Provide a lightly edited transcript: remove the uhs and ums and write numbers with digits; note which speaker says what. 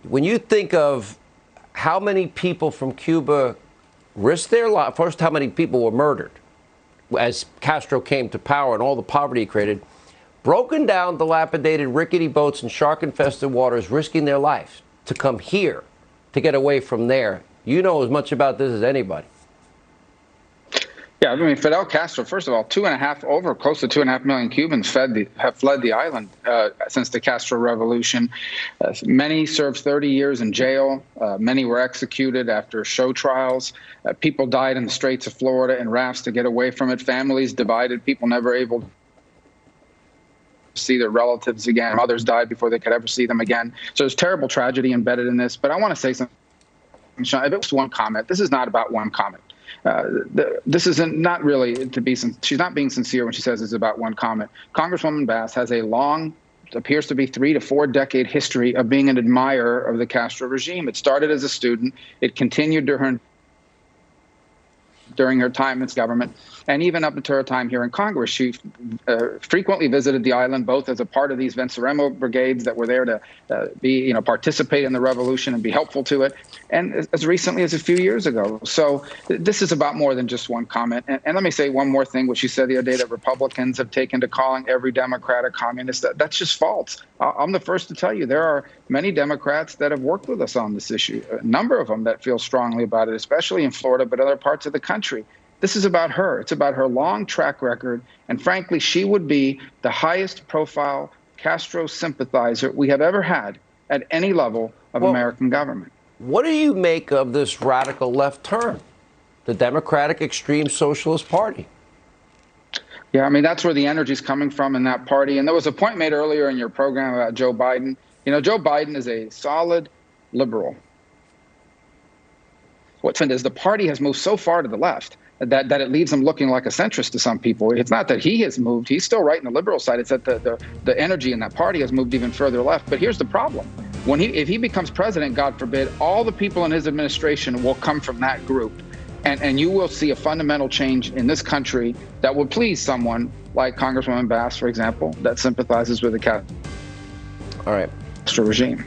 Speaker 1: when you think of how many people from Cuba risked their life, first, how many people were murdered as Castro came to power and all the poverty he created, broken down, dilapidated, rickety boats in shark-infested waters, risking their lives to come here to get away from there. You know as much about this as anybody.
Speaker 2: Yeah, I mean, Fidel Castro, first of all, close to 2.5 million Cubans have fled the island since the Castro Revolution. Many served 30 years in jail. Many were executed after show trials. People died in the Straits of Florida in rafts to get away from it. Families divided, people never able to see their relatives again. Mothers died before they could ever see them again. So there's terrible tragedy embedded in this. But I want to say something, Sean. If it was one comment, this is not about one comment. This isn't not really to be. She's not being sincere when she says it's about one comment. Congresswoman Bass has a long, appears to be 3 to 4 decade history of being an admirer of the Castro regime. It started as a student. It continued during her time in government, and even up until her time here in Congress. She frequently visited the island, both as a part of these Venceremo brigades that were there to participate in the revolution and be helpful to it, and as recently as a few years ago. So this is about more than just one comment. And let me say one more thing, which she said the other day, that Republicans have taken to calling every Democrat a communist. That's just false. I'm the first to tell you there are many Democrats that have worked with us on this issue, a number of them that feel strongly about it, especially in Florida, but other parts of the country. This is about her. It's about her long track record. And frankly, she would be the highest profile Castro sympathizer we have ever had at any level of American government.
Speaker 1: What do you make of this radical left turn, the Democratic Extreme Socialist Party?
Speaker 2: Yeah, I mean, that's where the energy is coming from in that party. And there was a point made earlier in your program about Joe Biden. You know, Joe Biden is a solid liberal. What's happened is the party has moved so far to the left that it leaves him looking like a centrist to some people. It's not that he has moved. He's still right in the liberal side. It's that the energy in that party has moved even further left. But here's the problem. If he becomes president, God forbid, all the people in his administration will come from that group. And you will see a fundamental change in this country that will please someone like Congresswoman Bass, for example, that sympathizes with the Castro regime.